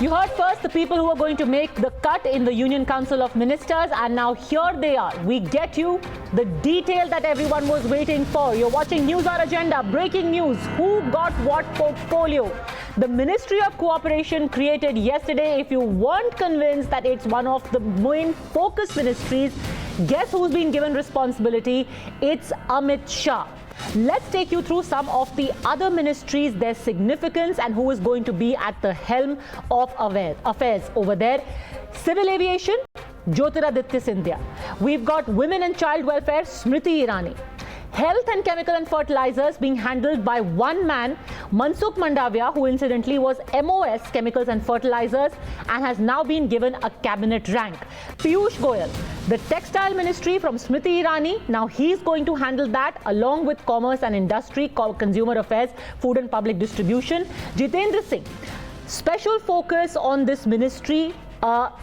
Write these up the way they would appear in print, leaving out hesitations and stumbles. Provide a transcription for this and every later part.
You heard first the people who are going to make the cut in the Union Council of Ministers, and now here they are. We get you the detail that everyone was waiting for. You're watching News Hour Agenda, breaking news. Who got what portfolio? The Ministry of Cooperation created yesterday. If you weren't convinced that it's one of the main focus ministries, guess who's been given responsibility? It's Amit Shah. Let's take you through some of the other ministries, their significance, and who is going to be at the helm of affairs over there. Civil Aviation, Jyotiraditya Scindia. We've got Women and Child Welfare, Smriti Irani. Health and Chemical and Fertilizers being handled by one man, Mansukh Mandavia, who incidentally was MOS, Chemicals and Fertilizers, and has now been given a cabinet rank. Piyush Goyal, the Textile Ministry from Smriti Irani, now he's going to handle that along with Commerce and Industry, Consumer Affairs, Food and Public Distribution. Jitendra Singh, special focus on this ministry,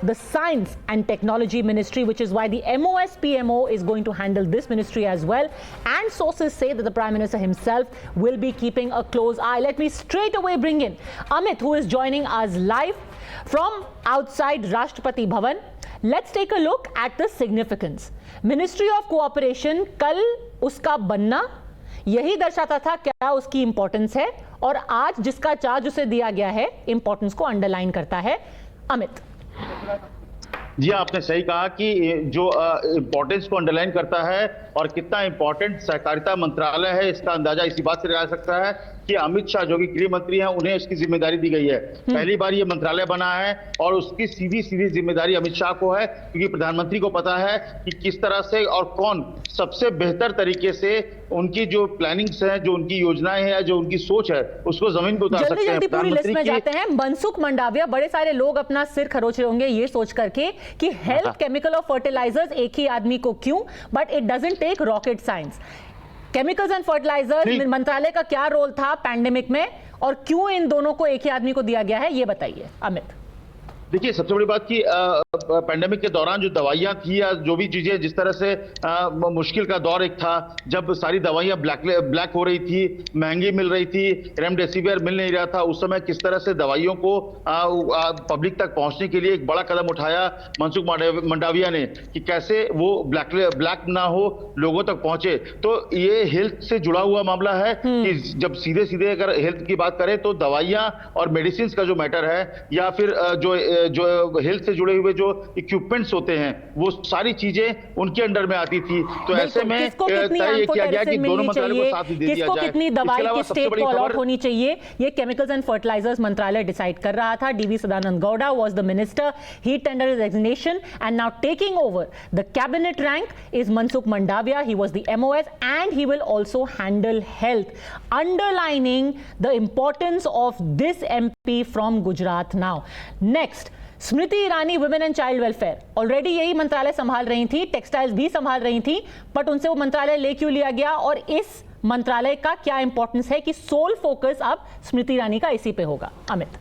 the Science and Technology Ministry, which is why the MOS PMO is going to handle this ministry as well. And sources say that the Prime Minister himself will be keeping a close eye. Let me straight away bring in Amit, who is joining us live from outside Rashtrapati Bhavan. Let's take a look at the significance. Ministry of Cooperation, कल उसका बनना यही दर्शाता था क्या उसकी importance है, और आज जिसका चार्ज उसे दिया गया है इंपॉर्टेंस को अंडरलाइन करता है। अमित जी, आपने सही कहा कि जो इम्पोर्टेंस को अंडरलाइन करता है और कितना इम्पोर्टेंट सहकारिता मंत्रालय है, इसका अंदाजा इसी बात से लगाया सकता है कि अमित शाह जो कि गृह मंत्री हैं, उन्हें इसकी जिम्मेदारी दी गई है। पहली बार ये मंत्रालय बना है और उसकी सीधी जिम्मेदारी अमित शाह को है, क्योंकि प्रधानमंत्री को पता है कि किस तरह से और कौन सबसे बेहतर तरीके से उनकी जो प्लानिंग्स है, जो उनकी योजनाएं हैं, जो उनकी सोच है, उसको जमीन पे उतार सकते हैं। जल्दी पूरी लिस्ट में जाते हैं। मनसुख मंडाविया, बड़े सारे लोग अपना सिर खरोच रहे होंगे ये सोच करके कि हेल्थ, केमिकल और फर्टिलाइजर्स एक ही आदमी को क्यों, but it doesn't take rocket science. Chemicals and fertiliser मंत्रालय का क्या रोल था पैंडेमिक में, और क्यों इन दोनों को एक ही आदमी को दिया गया है, ये बताइए अमित। देखिए, सबसे बड़ी बात कि पैंडेमिक के दौरान जो दवाइयां थी या जो भी चीजें, जिस तरह से मुश्किल का दौर एक था जब सारी दवाइयां ब्लैक हो रही थी, महंगी मिल रही थी, रेमडेसिविर मिल नहीं रहा था, उस समय किस तरह से दवाइयों को पब्लिक तक पहुंचने के लिए एक बड़ा कदम उठाया मनसुख मंडाविया ने कि कैसे वो ब्लैक ना हो, लोगों तक पहुंचे। तो ये हेल्थ से जुड़ा हुआ मामला है कि जब सीधे अगर हेल्थ की बात करें तो दवाइयां और मेडिसिन का जो मैटर है, या फिर जो हेल्थ से जुड़े हुए जो इक्विपमेंट्स होते हैं, वो सारी चीजें उनके अंडर में आती थी। तो ऐसे में तय किया गया कि दोनों मंत्रालयों को साथ ही दे दिया जाए। कितनी दवाई किस स्टेट को अलॉट होनी चाहिए, ये केमिकल्स एंड फर्टिलाइजर्स मंत्रालय डिसाइड कर रहा था। DV Sadananda Gowda was the minister, he tendered his resignation and now taking over the cabinet rank is Mansukh Mandaviya. He was the MOS and he will also handle health, underlining the importance of this MP from Gujarat now. Next, Smriti Irani, women and child welfare, already यही मंत्रालय संभाल रही थी, textiles भी संभाल रही थी, but उनसे वो मंत्रालय ले क्यों लिया गया, और इस मंत्रालय का क्या इंपॉर्टेंस है कि सोल फोकस अब स्मृति ईरानी का इसी पे होगा। अमित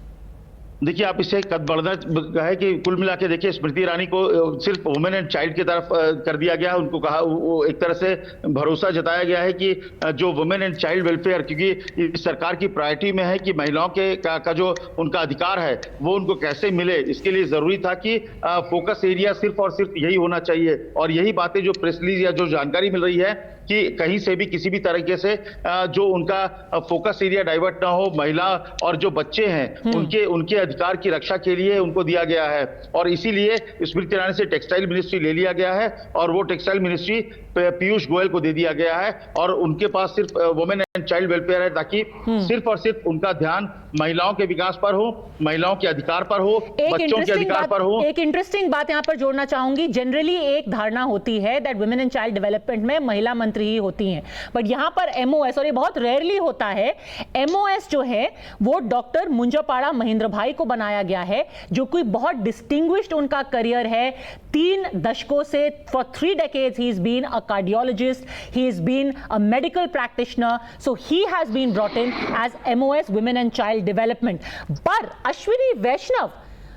देखिए, आप इससे कद बढ़ना है कि कुल मिला के देखिए, स्मृति ईरानी को सिर्फ वुमेन एंड चाइल्ड की तरफ कर दिया गया। उनको कहा, वो एक तरह से भरोसा जताया गया है कि जो वुमेन एंड चाइल्ड वेलफेयर, क्योंकि सरकार की प्रायोरिटी में है कि महिलाओं के का जो उनका अधिकार है वो उनको कैसे मिले, इसके लिए जरूरी था कि फोकस एरिया सिर्फ और सिर्फ यही होना चाहिए। और यही बातें जो प्रेस रिलीज या जो जानकारी मिल रही है कि कहीं से भी किसी भी तरीके से जो उनका फोकस एरिया डाइवर्ट ना हो, महिला और जो बच्चे हैं उनके अधिकार की रक्षा के लिए उनको दिया गया है। और इसीलिए स्मृति ईरानी से टेक्सटाइल मिनिस्ट्री ले लिया गया है, और वो टेक्सटाइल मिनिस्ट्री पीयूष गोयल को दे दिया गया है, और उनके पास सिर्फ वुमेन एंड चाइल्ड वेलफेयर है, ताकि सिर्फ और सिर्फ उनका ध्यान महिलाओं के विकास पर हो, महिलाओं के अधिकार पर हो, बच्चों के अधिकार पर हो। एक इंटरेस्टिंग बात यहां पर जोड़ना चाहूंगी। जनरली एक धारणा होती है that women and child development में महिला मंत्री ही होती हैं, बट यहां पर MOS, और ये बहुत रेयरली होता है, MOS जो है वो डॉक्टर मुंजापाड़ा महेंद्र भाई को बनाया गया है, जो कोई बहुत डिस्टिंग्विश्ड उनका करियर है। 3 दशकों से for 3 decades he has been a cardiologist, he has been a medical practitioner, so he has been brought in as MOS Women and Child Development. But Ashwini Vaishnav,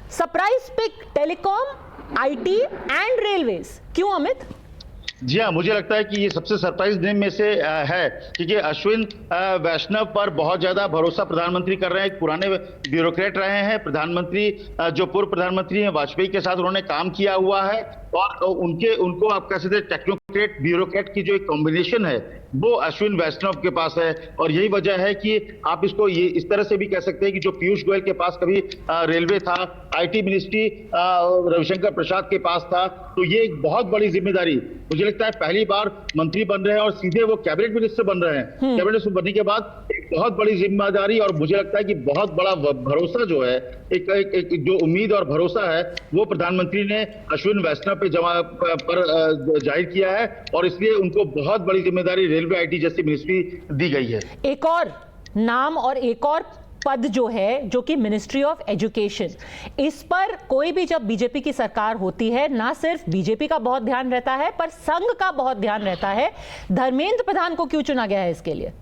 surprise pick, telecom, IT and railways. क्यों अमित? जी हाँ, मुझे लगता है कि ये सबसे surprise name में से है, क्योंकि अश्विन वैष्णव पर बहुत ज्यादा भरोसा प्रधानमंत्री कर रहे हैं। एक पुराने ब्यूरोक्रेट रहे हैं प्रधानमंत्री, जो पूर्व प्रधानमंत्री हैं वाजपेयी के साथ उन्होंने काम किया हुआ है, और उनको आप कह सकते हैं टेक्नोक्रेट ब्यूरोक्रेट की जो एक कॉम्बिनेशन है वो अश्विन वैष्णव के पास है। और यही वजह है कि आप इसको ये इस तरह से भी कह सकते हैं कि जो पीयूष गोयल के पास कभी रेलवे था, आईटी मिनिस्ट्री रविशंकर प्रसाद के पास था, तो ये एक बहुत बड़ी जिम्मेदारी, मुझे लगता है पहली बार मंत्री बन रहे हैं और सीधे वो कैबिनेट मिनिस्टर बन रहे हैं। कैबिनेट मिनिस्टर बनने के बाद एक बहुत बड़ी जिम्मेदारी, और मुझे लगता है कि बहुत बड़ा भरोसा जो है, एक जो उम्मीद और भरोसा है वो प्रधानमंत्री ने अश्विन वैष्णव पे जाहिर किया है, और इसलिए उनको बहुत बड़ी जिम्मेदारी रेलवे आईटी जैसी मिनिस्ट्री दी गई है। एक और नाम और एक और पद जो है, जो कि मिनिस्ट्री ऑफ एजुकेशन, इस पर कोई भी जब बीजेपी की सरकार होती है, ना सिर्फ बीजेपी का बहुत ध्यान रहता है पर संघ का बहुत ध्यान रहता है। धर्मेंद्र प्रधान को क्यों चुना गया है इसके लिए?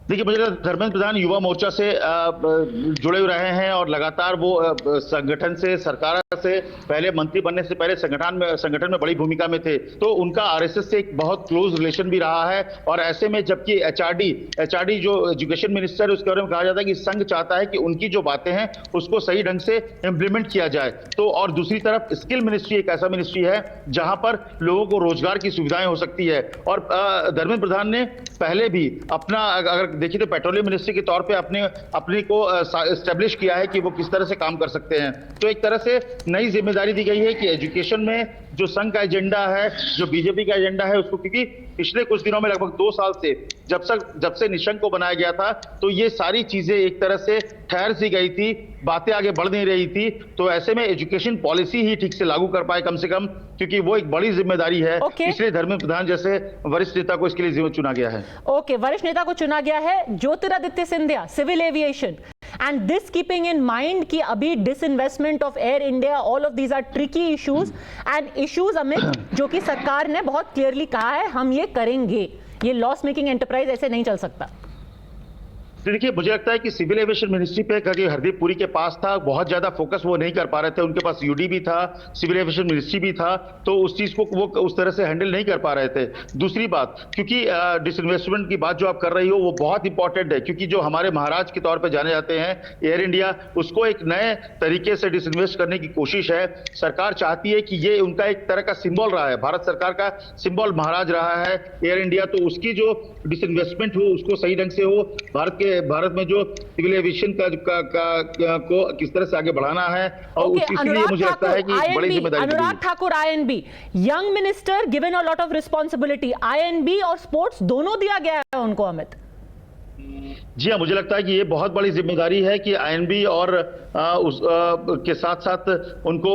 देखिए, मुझे लगता है धर्मेंद्र प्रधान युवा मोर्चा से जुड़े हुए रहे हैं, और लगातार वो संगठन से, सरकार से पहले मंत्री बनने से पहले संगठन में बड़ी भूमिका में थे, तो उनका आरएसएस से एक बहुत क्लोज रिलेशन भी रहा है। और ऐसे में जबकि एचआरडी जो एजुकेशन मिनिस्टर, उसके बारे में कहा जाता है कि संघ चाहता है कि उनकी जो बातें हैं उसको सही ढंग से इंप्लीमेंट किया जाए। तो और दूसरी तरफ स्किल मिनिस्ट्री एक ऐसा मिनिस्ट्री है जहां पर लोगों को रोजगार की सुविधाएं हो सकती है। और धर्मेंद्र प्रधान ने पहले भी अपना, अगर देखिए तो पेट्रोलियम मिनिस्ट्री के तौर पे अपने को एस्टेब्लिश किया है कि वो किस तरह से काम कर सकते हैं। तो एक तरह से नई जिम्मेदारी दी गई है कि एजुकेशन में जो संघ का एजेंडा है, जो बीजेपी का एजेंडा है, उसको, क्योंकि पिछले कुछ दिनों में लगभग 2 साल से जब से निशंक को बनाया गया था, तो ये सारी चीजें एक तरह से ठहर सी गई थी, बातें आगे बढ़ नहीं रही थी। तो ऐसे में एजुकेशन पॉलिसी ही ठीक से लागू कर पाए कम से कम, क्योंकि वो एक बड़ी जिम्मेदारी है। इसलिए धर्मेंद्र प्रधान जैसे वरिष्ठ नेता को इसके लिए चुना गया है। वरिष्ठ नेता को चुना गया है। Jyotiraditya Scindia, civil aviation, and this keeping in mind कि अभी disinvestment of Air India, all of these are tricky issues and issues Amit, जो कि सरकार ने बहुत क्लियरली कहा है हम ये करेंगे, ये लॉस मेकिंग एंटरप्राइज ऐसे नहीं चल सकता। देखिए, मुझे लगता है कि सिविल एविएशन मिनिस्ट्री पे क्योंकि हरदीप पुरी के पास था, बहुत ज्यादा फोकस वो नहीं कर पा रहे थे। उनके पास यूडी भी था, सिविल एविएशन मिनिस्ट्री भी था, तो उस चीज को वो उस तरह से हैंडल नहीं कर पा रहे थे। दूसरी बात, क्योंकि डिसइन्वेस्टमेंट की बात जो आप कर रही हो वो बहुत इंपॉर्टेंट है, क्योंकि जो हमारे महाराज के तौर पर जाने जाते हैं एयर इंडिया, उसको एक नए तरीके से डिसइन्वेस्ट करने की कोशिश है। सरकार चाहती है कि ये उनका एक तरह का सिंबल रहा है, भारत सरकार का सिंबल महाराज रहा है एयर इंडिया, तो उसकी जो डिसइन्वेस्टमेंट हो उसको सही ढंग से हो, भारत में जो सिविल एविएशन को किस तरह से आगे बढ़ाना है, और इसलिए मुझे लगता है कि बड़ी जिम्मेदारी। Anurag Thakur, I and B, young minister given a lot of responsibility, I and B और स्पोर्ट्स दोनों दिया गया है उनको अमित। जी हाँ, मुझे लगता है कि ये बहुत बड़ी जिम्मेदारी है कि आईएनबी और के साथ साथ उनको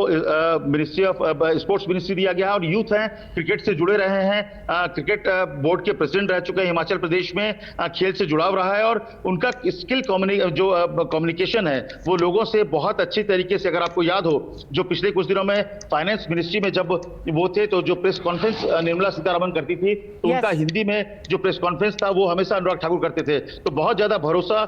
मिनिस्ट्री ऑफ स्पोर्ट्स मिनिस्ट्री दिया गया है। और यूथ हैं, क्रिकेट से जुड़े रहे हैं, क्रिकेट बोर्ड के प्रेसिडेंट रह चुके हैं हिमाचल प्रदेश में, खेल से जुड़ाव रहा है, और उनका स्किल कम्युनिकेशन है वो लोगों से बहुत अच्छी तरीके से। अगर आपको याद हो, जो पिछले कुछ दिनों में फाइनेंस मिनिस्ट्री में जब वो थे, तो जो प्रेस कॉन्फ्रेंस निर्मला सीतारमण करती थी, तो उनका हिंदी में जो प्रेस कॉन्फ्रेंस था वो हमेशा अनुराग ठाकुर करते थे। तो बहुत ज्यादा भरोसा,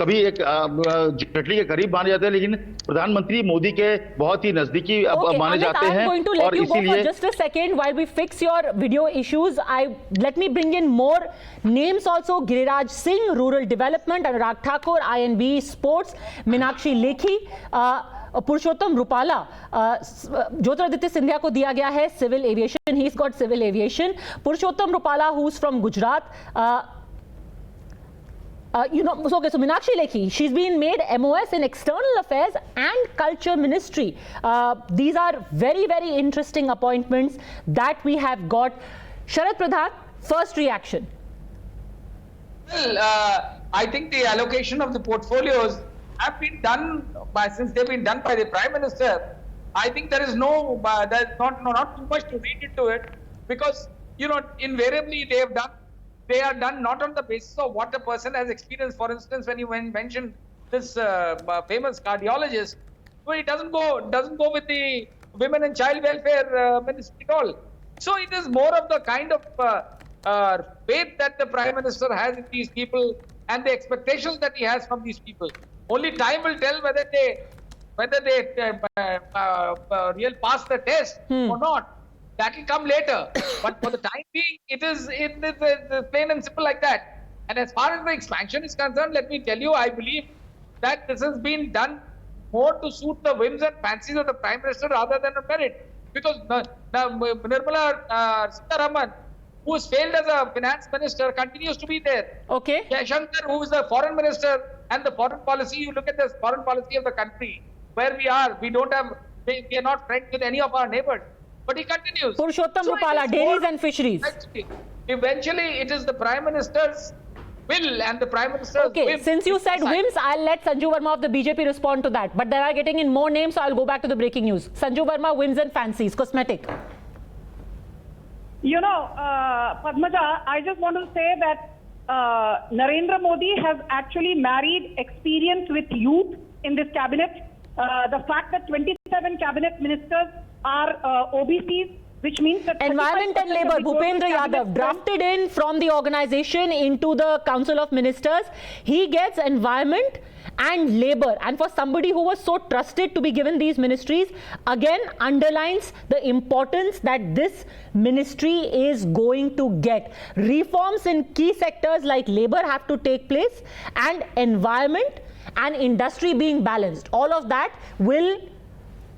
कभी एक जेटली के करीब माने जाते हैं, लेकिन प्रधानमंत्री मोदी के बहुत ही नजदीकी माने जाते हैं। और इसीलिए just a second while we fix your video issues, let me bring in more names also. Giriraj Singh, rural development, Anurag Thakur, I and B sports, Meenakshi Lekhi, Purushottam Rupala, Jyotiraditya Scindia को दिया गया है civil aviation, he is got civil aviation. Purushottam Rupala who is from Gujarat, so Meenakshi Lekhi, she's been made MOS in External Affairs and Culture Ministry. These are very, very interesting appointments that we have got. Sharad Pradhan, first reaction. Well, I think the allocation of the portfolios have been done since they've been done by the Prime Minister. I think there is there's not too much to read into it, because invariably they are done not on the basis of what a person has experienced. For instance, when you mentioned this famous cardiologist, so it doesn't go with the women and child welfare ministry at all. So it is more of the kind of faith that the Prime Minister has in these people and the expectations that he has from these people. Only time will tell whether they real pass the test or not. That will come later. But for the time being, it's plain and simple like that. And as far as the expansion is concerned, let me tell you, I believe that this has been done more to suit the whims and fancies of the Prime Minister rather than a merit. Because Nirmala Sitharaman, who has failed as a finance minister, continues to be there. Okay. Jaishankar, who is the foreign minister, and the foreign policy, you look at the foreign policy of the country, where we are not friends with any of our neighbors. But he continues. Purushottam So it Rupala, is dairies more- and fisheries. Eventually, it is the Prime Minister's will and the Prime Minister's Okay, whim. since you said Decide. whims, I'll let Sanju Verma of the BJP respond to that. But they are getting in more names, so I'll go back to the breaking news. Sanju Verma, whims and fancies, cosmetic. You know, Padmaja, I just want to say that Narendra Modi has actually married experience with youth in this cabinet. The fact that 27 cabinet ministers are OBCs, which means that Environment and 35% Labour, of the total Bhupendra cabinet Yadav, drafted in from the organization into the Council of Ministers. He gets Environment and Labour. And for somebody who was so trusted to be given these ministries, again underlines the importance that this ministry is going to get. Reforms in key sectors like labour have to take place, and environment and industry being balanced. All of that will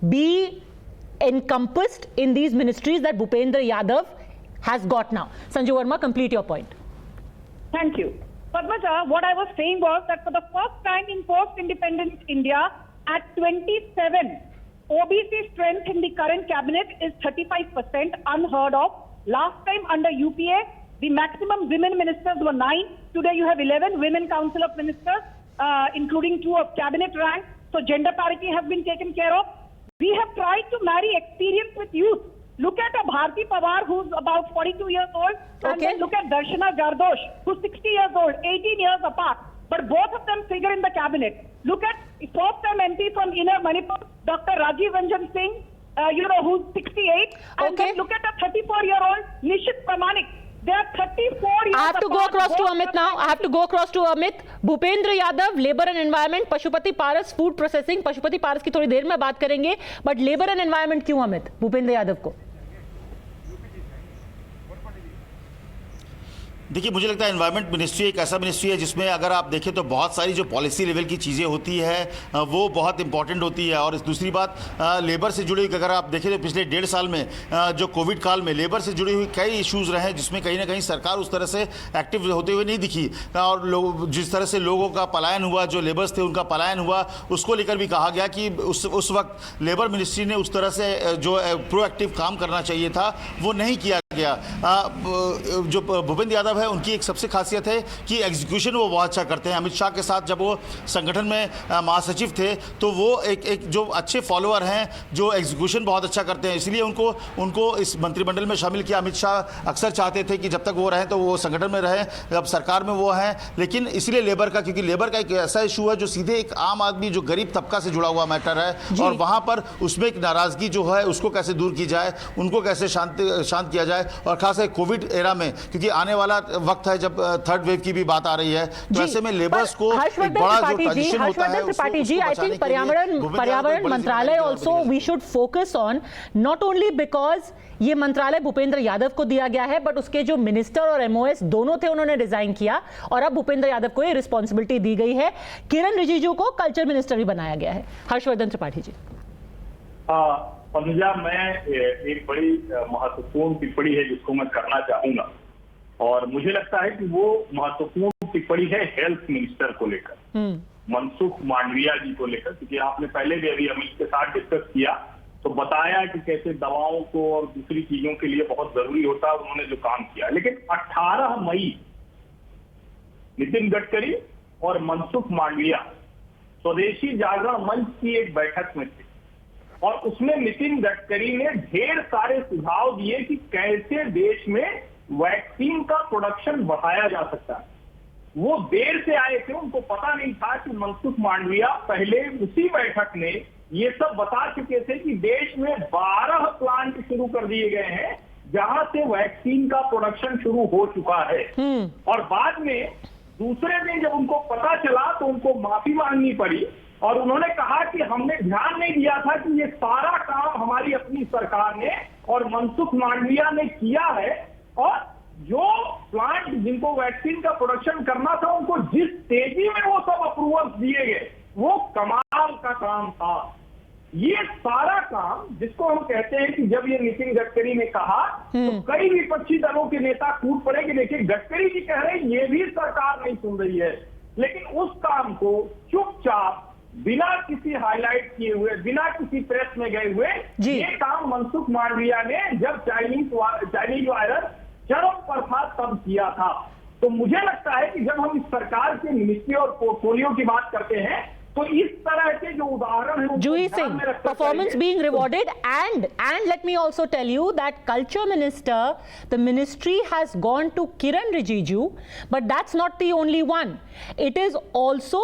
be encompassed in these ministries that Bhupendra Yadav has got now. Sanju Verma, complete your point. Thank you. Padmaja, what I was saying was that for the first time in post-independence India, at 27, OBC strength in the current cabinet is 35%, unheard of. Last time under UPA, the maximum women ministers were 9. Today you have 11 women council of ministers, including 2 of cabinet rank. So gender parity has been taken care of. We have tried to marry experience with youth. Look at a Bharti Pawar who's about 42 years old, and Okay. then look at Darshana Jardosh who's 60 years old, 18 years apart. But both of them figure in the cabinet. Look at first-time MP from Inner Manipur, Dr. Rajiv Ranjan Singh, who's 68. And Okay. then look at a 34-year-old Nishit Pramanik. They are 34 years I have to go apart. across to Both Amit of now. them- I have to go across to Amit. Bhupender Yadav, labour and environment, Pashupati Paras food processing. Pashupati Paras की थोड़ी देर में बात करेंगे, but labour and environment क्यों अमित भूपेंद्र यादव को? देखिए, मुझे लगता है एनवायरनमेंट मिनिस्ट्री एक ऐसा मिनिस्ट्री है जिसमें अगर आप देखें तो बहुत सारी जो पॉलिसी लेवल की चीज़ें होती है वो बहुत इंपॉर्टेंट होती है. और दूसरी बात, लेबर से जुड़ी हुई अगर आप देखें तो पिछले 1.5 साल में जो कोविड काल में लेबर से जुड़ी हुई कई इश्यूज़ रहे हैं जिसमें कहीं ना कहीं सरकार उस तरह से एक्टिव होते हुए नहीं दिखी. और लोग जिस तरह से लोगों का पलायन हुआ, जो लेबर्स थे उनका पलायन हुआ, उसको लेकर भी कहा गया कि उस वक्त लेबर मिनिस्ट्री ने उस तरह से जो प्रोएक्टिव काम करना चाहिए था वो नहीं किया गया. जो भूपेंद्र यादव है उनकी एक सबसे खासियत है कि एग्जीक्यूशन वो बहुत अच्छा करते हैं. अमित शाह के साथ जब वो संगठन में महासचिव थे तो वो एक जो अच्छे फॉलोअर हैं जो एग्जीक्यूशन बहुत अच्छा करते हैं, इसलिए उनको इस मंत्रिमंडल में शामिल किया. अमित शाह अक्सर चाहते थे कि जब तक वो रहें तो वो संगठन में रहें, अब सरकार में वो हैं. लेकिन इसलिए लेबर का, क्योंकि लेबर का एक ऐसा इशू है जो सीधे एक आम आदमी जो गरीब तबका से जुड़ा हुआ मैटर है और वहाँ पर उसमें एक नाराज़गी जो है उसको कैसे दूर की जाए, उनको कैसे शांत किया जाए. और खास है कोविड एरा में, क्योंकि आने वाला वक्त है जब थर्ड वेव की भी बात आ रही है, तो ऐसे में लेबर्स को एक बड़ा जो ट्रांजिशन होता है त्रिपाठी जी, आई थिंक पर्यावरण मंत्रालय also we should focus on, not only because ये मंत्रालय भूपेंद्र यादव को दिया गया है, बट उसके जो मिनिस्टर और एमओएस दोनों थे उन्होंने रिजाइन किया और अब भूपेंद्र यादव को ये रिस्पॉन्सिबिलिटी दी गई है. किरण रिजिजू को कल्चर मिनिस्टर भी बनाया गया है. हर्षवर्धन त्रिपाठी जी. पंजाब में एक बड़ी महत्वपूर्ण टिप्पणी है जिसको मैं करना चाहूंगा, और मुझे लगता है कि वो महत्वपूर्ण टिप्पणी है हेल्थ मिनिस्टर को लेकर, मनसुख मांडविया जी को लेकर. क्योंकि आपने पहले भी अभी अमित के साथ डिस्कस किया तो बताया कि कैसे दवाओं को और दूसरी चीजों के लिए बहुत जरूरी होता है, उन्होंने जो काम किया. लेकिन 18 मई नितिन गडकरी और मनसुख मांडविया स्वदेशी जागरण मंच की एक बैठक में थे और उसमें नितिन गडकरी ने ढेर सारे सुझाव दिए कि कैसे देश में वैक्सीन का प्रोडक्शन बढ़ाया जा सकता है. वो देर से आए थे, उनको पता नहीं था कि मनसुख मांडविया पहले उसी बैठक में ये सब बता चुके थे कि देश में 12 प्लांट शुरू कर दिए गए हैं जहां से वैक्सीन का प्रोडक्शन शुरू हो चुका है. और बाद में दूसरे दिन जब उनको पता चला तो उनको माफी मांगनी पड़ी और उन्होंने कहा कि हमने ध्यान नहीं दिया था कि ये सारा काम हमारी अपनी सरकार ने और मनसुख मांडविया ने किया है, और जो प्लांट जिनको वैक्सीन का प्रोडक्शन करना था उनको जिस तेजी में वो सब अप्रूवल्स दिए गए, वो कमाल का काम था। ये सारा काम जिसको हम कहते हैं कि जब ये नितिन गडकरी ने कहा तो कई विपक्षी दलों के नेता कूद पड़े कि देखिए गडकरी जी कह रहे हैं, ये भी सरकार नहीं सुन रही है, लेकिन उस काम को चुपचाप बिना किसी हाईलाइट किए हुए, बिना किसी प्रेस में गए हुए, ये काम मनसुख मांडविया ने जब चाइनीज वायरस चरम पर था तब किया था। तो मुझे लगता है कि जब हम इस सरकार के मिनिस्ट्री और पोर्टफोलियो की बात करते हैं तो इस तरह के जो उदाहरण है Juhi Singh, performance being rewarded, and let me also tell you that culture minister, the ministry has gone to Kiran Rijiju, but that's not the only one. It is also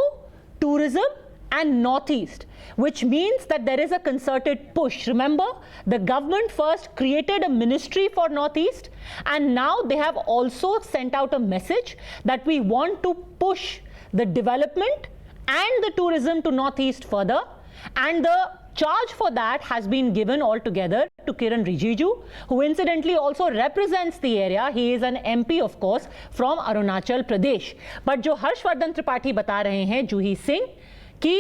tourism and Northeast, which means that there is a concerted push. Remember, the government first created a ministry for Northeast, and now they have also sent out a message that we want to push the development and the tourism to Northeast further, and the charge for that has been given altogether to Kiran Rijiju, who incidentally also represents the area. He is an MP, of course, from Arunachal Pradesh. But जो हर्षवर्धन त्रिपाठी बता रहे हैं जूही सिंह कि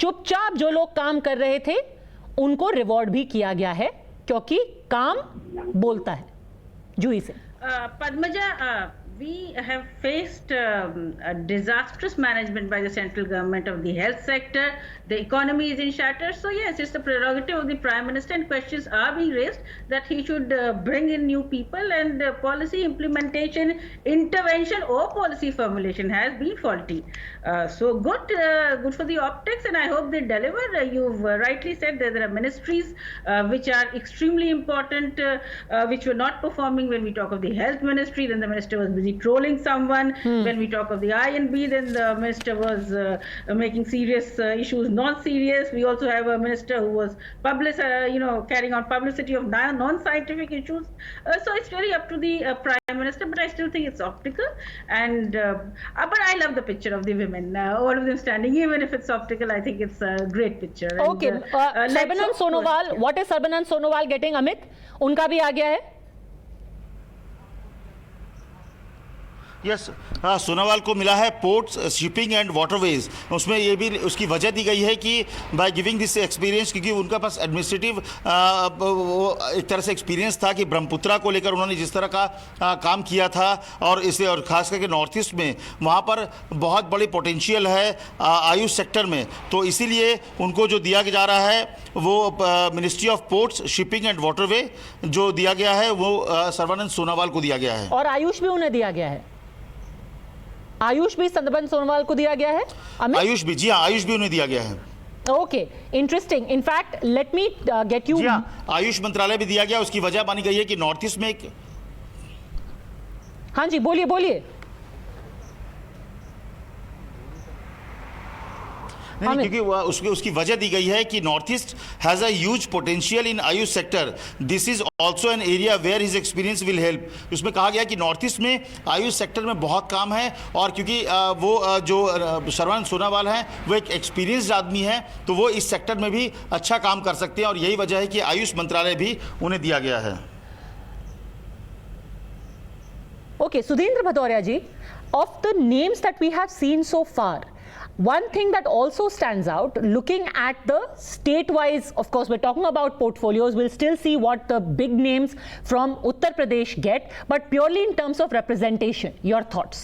चुपचाप जो लोग काम कर रहे थे उनको रिवॉर्ड भी किया गया है क्योंकि काम बोलता है। जूही Singh, Padmaja, we have faced a disastrous management by the central government of the health sector. The economy is in shatter. So yes, it's the prerogative of the Prime Minister, and questions are being raised that he should bring in new people, and policy implementation, intervention or policy formulation has been faulty. So good for the optics, and I hope they deliver. You've rightly said that there are ministries which are extremely important, which were not performing. When we talk of the health ministry, then the minister was busy trolling someone. When we talk of the I&B, then the minister was making serious issues non-serious. We also have a minister who was carrying on publicity of non-scientific issues. So it's really up to the Prime Minister, but I still think it's optical. And but I love the picture of the women, all of them standing. Even if it's optical, I think it's a great picture. Okay, Sarbanand Sonowal, what is Sarbanand Sonowal getting, Amit? उनका भी आ गया है? Yes, Sonowal को मिला है ports, shipping and waterways. उसमें ये भी उसकी वजह दी गई है कि बाय गिविंग दिस एक्सपीरियंस, क्योंकि उनका पास एडमिनिस्ट्रेटिव एक तरह से एक्सपीरियंस था कि ब्रह्मपुत्रा को लेकर उन्होंने जिस तरह का काम किया था, और इसे और खास करके नॉर्थ ईस्ट में वहाँ पर बहुत बड़ी पोटेंशियल है आयुष सेक्टर में, तो इसीलिए उनको जो दिया जा रहा है वो ministry of ports, shipping and waterway जो दिया गया है वो सर्बानंद सोनोवाल को दिया गया है। और आयुष भी उन्हें दिया गया है? आयुष भी सर्बानंद सोनोवाल को दिया गया है? आयुष भी, जी हाँ, आयुष भी उन्हें दिया गया है। Okay, interesting. In fact let me get you. Ayush मंत्रालय भी दिया गया, उसकी वजह मानी गई है कि नॉर्थ ईस्ट में एक। हाँ जी, बोलिए बोलिए। नहीं, क्योंकि उसकी वजह दी गई है कि North East has a huge potential in AYUSH sector, this is also an area where his experience will help. उसमें कहा गया कि नॉर्थ ईस्ट में आयुष सेक्टर में बहुत काम है, और क्योंकि वो जो सर्बानंद सोनोवाल हैं वो एक एक्सपीरियंस्ड आदमी है, तो वो इस सेक्टर में भी अच्छा काम कर सकते हैं, और यही वजह है कि आयुष मंत्रालय भी उन्हें दिया गया है। Okay, Sudhindra Bhadoria ji, of the names that we have seen so far, one thing that also stands out, looking at the state-wise, of course, we're talking about portfolios, we'll still see what the big names from Uttar Pradesh get, but purely in terms of representation, your thoughts?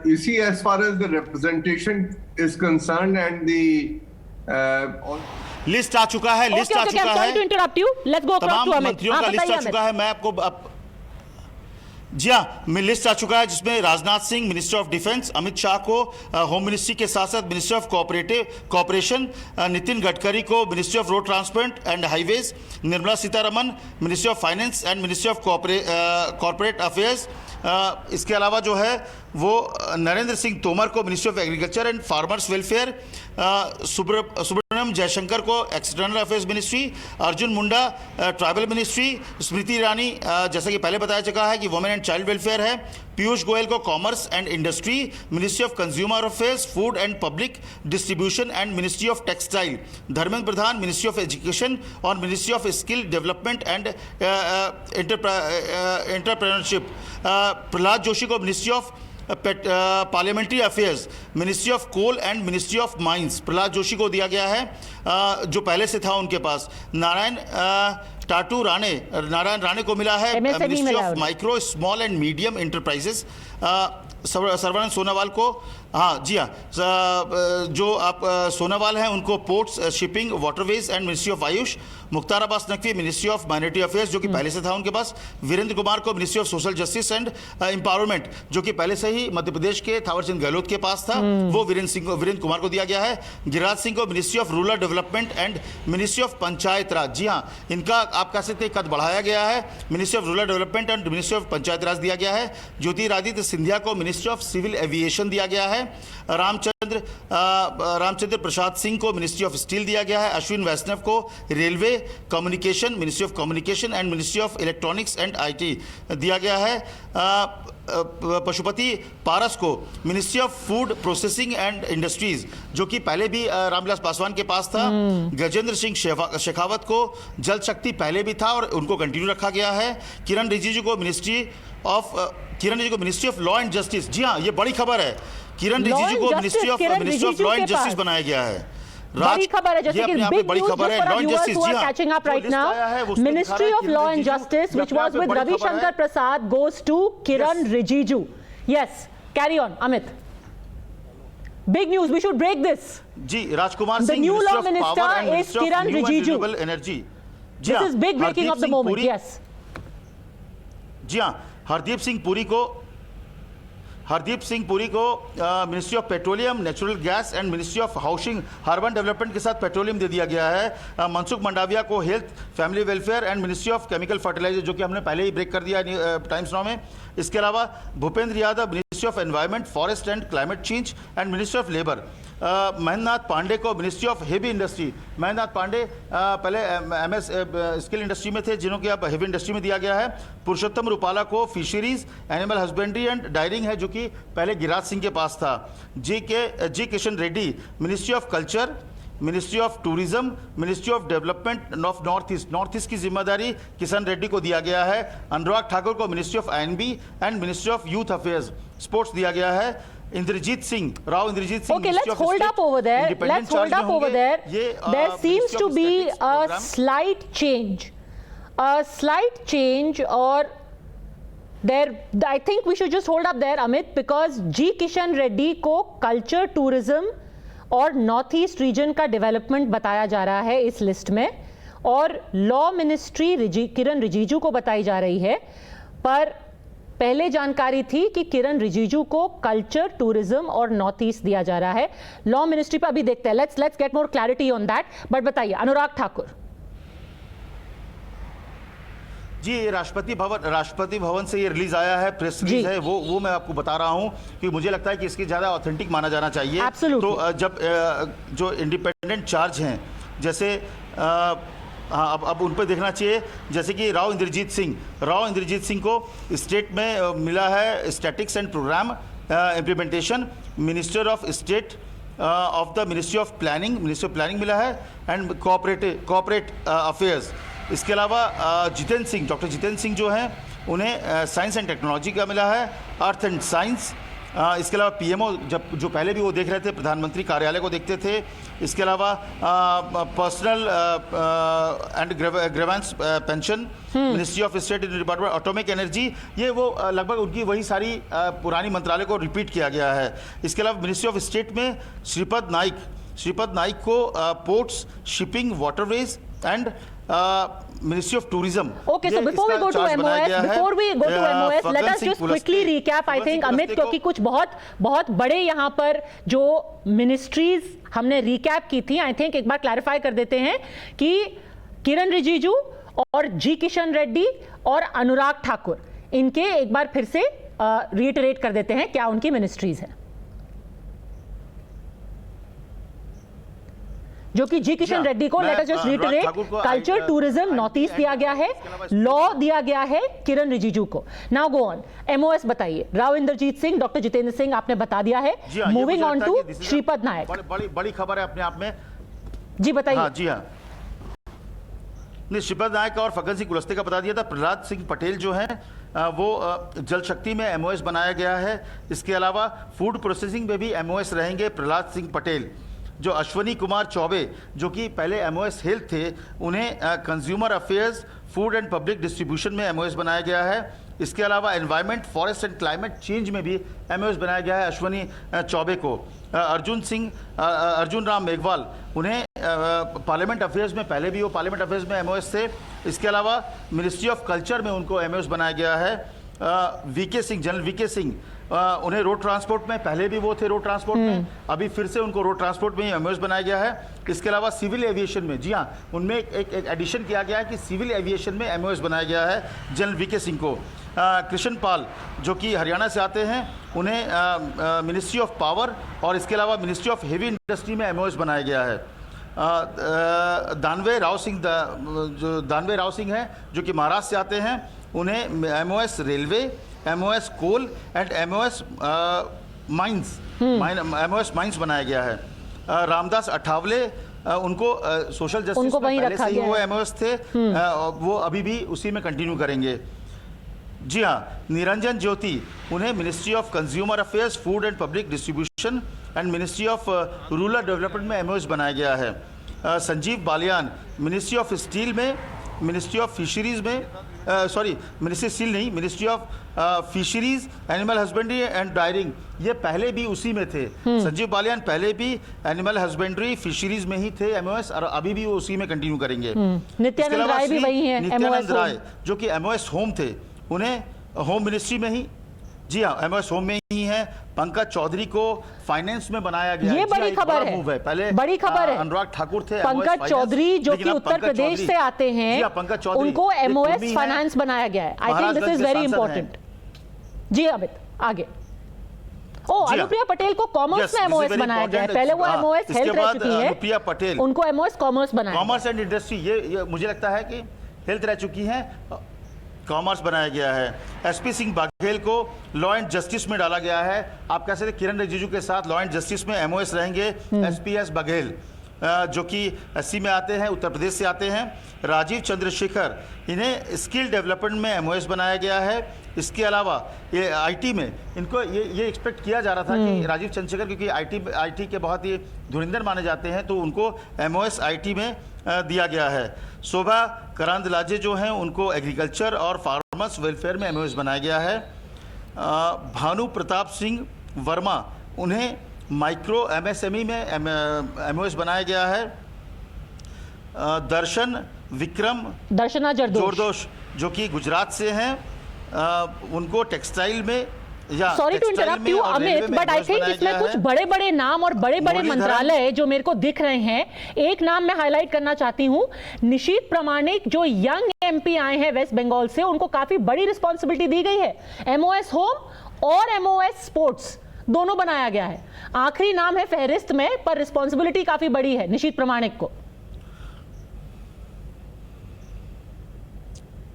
You see, as far as the representation is concerned and the list आ चुका है, list आ चुका है। Sorry to interrupt you. Let's go across to Amit. मंत्रियों का list आ चुका है। मैं आपको जी हाँ, लिस्ट आ चुका है जिसमें Rajnath Singh minister of defence, Amit Shah को होम मिनिस्ट्री के साथ साथ minister of cooperation, Nitin Gadkari को ministry of road transport and highways, Nirmala Sitharaman ministry of finance and ministry of corporate affairs, इसके अलावा जो है वो नरेंद्र सिंह तोमर को ministry of agriculture and farmers welfare, Subrahmanyam Subrahmanyam Jaishankar को external affairs ministry, Arjun Munda tribal ministry, Smriti Irani जैसा कि पहले बताया चुका है कि वुमेन एंड चाइल्ड वेलफेयर है, पीयूष गोयल को commerce and industry, ministry of consumer affairs, food and public distribution and ministry of textile, Dharmendra Pradhan ministry of education और ministry of skill development and entrepreneurship, Pralhad Joshi को ministry of parliamentary affairs, ministry of coal and ministry of mines Pralhad Joshi को दिया गया है, जो पहले से था उनके पास। नारायण राणे को मिला है ministry of micro small and medium enterprises. Sarbananda Sonowal को, हाँ जी हाँ, जो आप सोनोवाल हैं उनको ports, shipping, waterways and ministry of Ayush. Mukhtar Abbas Naqvi ministry of minority affairs, जो कि पहले से था उनके पास। वीरेंद्र कुमार को ministry of social justice and empowerment, जो कि पहले से ही मध्य प्रदेश के थावरचंद गहलोत के पास था, वो वीरेंद्र कुमार को दिया गया है। गिरिराज सिंह को ministry of rural development and ministry of panchayat Raj, जी हाँ, इनका आप कह सकते कद बढ़ाया गया है, ministry of rural development and ministry of panchayat Raj दिया गया है। ज्योतिरादित्य सिंधिया को मिनिस्ट्री ऑफ सिविल एविएशन दिया गया है। रामचंद्र प्रसाद सिंह को मिनिस्ट्री ऑफ स्टील दिया गया है। अश्विन वैष्णव को railway communication, ministry of communication and ministry of electronics and IT दिया गया है। पशुपति पारस को ministry of food processing and industries, जो कि पहले भी रामविलास पासवान के पास था। गजेंद्र सिंह शेखावत को जल शक्ति पहले भी था और उनको कंटिन्यू रखा गया है। किरण रिजिजू को ministry of law and justice, जी हाँ, ये बड़ी खबर है, किरण रिजिजू को ministry of law and justice बनाया गया है। बड़ी खबर है, जैसे कि big news for our viewers who are catching up right now, ministry of law and justice which was with Ravishankar Prasad goes to Kiren Rijiju. Yes, carry on Amit. Big news, we should break this. जी, Rajkumar Singh, the new law minister is Kiren Rijiju. Energy, this is big breaking of the moment. Yes, जी हाँ, हरदीप सिंह पुरी को ministry of petroleum, natural gas and ministry of housing urban development के साथ petroleum दे दिया गया है। मनसुख मंडाविया को health, family welfare and ministry of chemical fertiliser, जो कि हमने पहले ही ब्रेक कर दिया टाइम्स नाउ में। इसके अलावा Bhupender Yadav ministry of environment, forest and climate change and ministry of labour. Mahendranath Pandey को ministry of heavy industry, Mahendranath Pandey पहले एमएस स्किल इंडस्ट्री में थे, जिन्हों के अब हेवी इंडस्ट्री में दिया गया है। पुरुषोत्तम रूपाला को fisheries, animal husbandry and dairying है, जो कि पहले गिरिराज सिंह के पास था। G Kishan Reddy ministry of culture, ministry of tourism, ministry of development of north east की जिम्मेदारी किशन रेड्डी को दिया गया है। अनुराग ठाकुर को ministry of I and B and ministry of youth affairs sports दिया गया है। Inderjit Singh Okay, let's hold up over there. Let's hold up over there. There seems to be a slight change. Or there, I think we should just hold up there, Amit, because G Kishan Reddy को culture, tourism और north east region का development बताया जा रहा है इस list में, और लॉ मिनिस्ट्री किरण रिजिजू को बताई जा रही है। पर पहले जानकारी थी कि किरण रिजिजू को कल्चर, टूरिज्म और नॉर्थ ईस्ट दिया जा रहा है। लॉ मिनिस्ट्री पे अभी देखते हैं, let's get more clarity on that. But बताइए, अनुराग ठाकुर जी, राष्ट्रपति भवन से ये रिलीज आया है, प्रेस रिलीज है, वो मैं आपको बता रहा हूं कि मुझे लगता है कि इसकी ज्यादा ऑथेंटिक माना जाना चाहिए। तो जब जो इंडिपेंडेंट चार्ज हैं, जैसे हाँ, अब उन पर देखना चाहिए, जैसे कि राव इंद्रजीत सिंह को स्टेट में मिला है statistics and programme implementation, minister of state of the ministry of planning मिला है, एंड कोऑपरेट अफेयर्स। इसके अलावा डॉक्टर जितेंद्र सिंह जो हैं, उन्हें साइंस एंड टेक्नोलॉजी का मिला है, अर्थ एंड साइंस। इसके अलावा पीएमओ जो पहले भी वो देख रहे थे, प्रधानमंत्री कार्यालय को देखते थे। इसके अलावा personal and grievance pension, ministry of state department atomic energy, ये वो लगभग उनकी वही सारी पुरानी मंत्रालय को रिपीट किया गया है। इसके अलावा मिनिस्ट्री ऑफ स्टेट में श्रीपद नाइक को ports, shipping, waterways and Ministry of Tourism. Okay, so before we go to MOS, let us just quickly recap, I think, Amit, क्योंकि कुछ बहुत बड़े यहाँ पर जो मिनिस्ट्रीज हमने रिकैप की थी, आई थिंक एक बार क्लैरिफाई कर देते हैं कि किरण रिजिजू और जी किशन रेड्डी और अनुराग ठाकुर, इनके एक बार फिर से रिइटरेट कर देते हैं क्या उनकी मिनिस्ट्रीज हैं। जो कि जी किशन रेड्डी को, let us just रिटरेट, culture tourism north east दिया गया है, लॉ दिया गया है किरण रिजिजू को। नाउ गो ऑन, एमओएस बताइए। राव इंद्रजीत सिंह, डॉक्टर जितेंद्र सिंह आपने बता दिया है। Moving on to Shripad Naik. बड़ी खबर है अपने आप में। जी बताइए। जी हाँ, नहीं, श्रीपद नायक और फग्गन सिंह कुलस्ते का बता दिया था। प्रहलाद सिंह पटेल जो है वो जल शक्ति में एमओएस बनाया गया है। इसके अलावा फूड प्रोसेसिंग में भी एमओएस रहेंगे प्रहलाद सिंह पटेल। जो अश्वनी कुमार चौबे जो कि पहले एमओएस हेल्थ थे, उन्हें consumer affairs, food and public distribution में एमओएस बनाया गया है। इसके अलावा environment, forest and climate change में भी एमओएस बनाया गया है अश्वनी चौबे को। अर्जुन राम मेघवाल, उन्हें पार्लियामेंट अफेयर्स में, पहले भी वो पार्लियामेंट अफेयर्स में एमओएस थे। इसके अलावा मिनिस्ट्री ऑफ कल्चर में उनको एमओएस बनाया गया है। VK Singh, general VK Singh, उन्हें रोड ट्रांसपोर्ट में, पहले भी वो थे रोड ट्रांसपोर्ट में, अभी फिर से उनको रोड ट्रांसपोर्ट में ही एमओएस बनाया गया है। इसके अलावा सिविल एविएशन में, जी हाँ, उनमें एक एडिशन किया गया है कि सिविल एविएशन में एमओएस बनाया गया है जनरल वीके सिंह को। कृष्ण पाल जो कि हरियाणा से आते हैं, उन्हें मिनिस्ट्री ऑफ पावर और इसके अलावा मिनिस्ट्री ऑफ हेवी इंडस्ट्री में एमओएस बनाया गया है। दानवे राव सिंह हैं जो कि महाराष्ट्र से आते हैं, उन्हें MOS railway, MOS coal and MOS mines बनाया गया है। रामदास अठावले, उनको सोशल जस्टिस में पहले से ही वो एमओएस थे, वो अभी भी उसी में कंटिन्यू करेंगे। जी हाँ, निरंजन ज्योति, उन्हें ministry of consumer affairs, food and public distribution and ministry of rural development में एमओएस बनाया गया है। Sanjeev Balyan, ministry of steel में, मिनिस्ट्री ऑफ फिशरीज में, मिनिस्ट्री स्टील नहीं, ministry of fisheries, animal husbandry and dairying, ये पहले भी उसी में थे। संजीव बालियान पहले भी एनिमल हस्बेंड्री, फिशरीज में ही थे एमओएस, और अभी भी वो उसी में कंटिन्यू करेंगे। नित्यानंद राय भी वही हैं, नित्यानंद राय जो कि एमओएस होम थे, उन्हें होम मिनिस्ट्री में ही, जी हाँ, एमओएस होम में ही है। पंकज चौधरी को फाइनेंस में बनाया गया। ये बड़ी खबर है, पहले बड़ी खबर है। अनुराग ठाकुर थे। पंकज चौधरी जो कि उत्तर प्रदेश से आते हैं, उनको एमओएस फाइनेंस बनाया गया है। I think this is very important. जी अमित, आगे। अनुप्रिया पटेल को कॉमर्स में एमओएस बनाया गया है। पहले वो एमओएस हेल्थ रह चुकी है, अनुप्रिया पटेल, उनको एमओएस कॉमर्स बनाया, कॉमर्स एंड इंडस्ट्री, ये मुझे लगता है कि हेल्थ रह चुकी है, कॉमर्स बनाया गया है। एसपी सिंह बाघेल को लॉ एंड जस्टिस में डाला गया है। आप कह सकते किरण रिजिजू के साथ लॉ एंड जस्टिस में एमओएस रहेंगे एसपीएस बघेल, जो कि एससी में आते हैं, उत्तर प्रदेश से आते हैं। राजीव चंद्रशेखर, इन्हें स्किल डेवलपमेंट में एमओएस बनाया गया है। इसके अलावा ये आईटी में, इनको ये एक्सपेक्ट किया जा रहा था कि राजीव चंद्रशेखर, क्योंकि आईटी के बहुत ही धुरंधर माने जाते हैं, तो उनको एमओएस आईटी में दिया गया है। शोभा करांदलाजे जो हैं, उनको एग्रीकल्चर और फार्मर्स वेलफेयर में एमओएस बनाया गया है। भानु प्रताप सिंह वर्मा, उन्हें माइक्रो एमएसएमई में एमओएस बनाया गया है। दर्शना जोरदोश जो कि गुजरात से हैं, उनको टेक्सटाइल में, sorry to interrupt you Amit, but I think इसमें कुछ बड़े बड़े नाम और बड़े बड़े मंत्रालय जो मेरे को दिख रहे हैं। एक नाम मैं हाईलाइट करना चाहती हूं, निशीथ प्रामाणिक जो यंग एमपी आए हैं वेस्ट बंगाल से, उनको काफी बड़ी रिस्पॉन्सिबिलिटी दी गई है। एमओएस होम और एमओएस स्पोर्ट्स दोनों बनाया गया है। आखिरी नाम है फहरिस्त में, पर रिस्पॉन्सिबिलिटी काफी बड़ी है निशीथ प्रामाणिक को।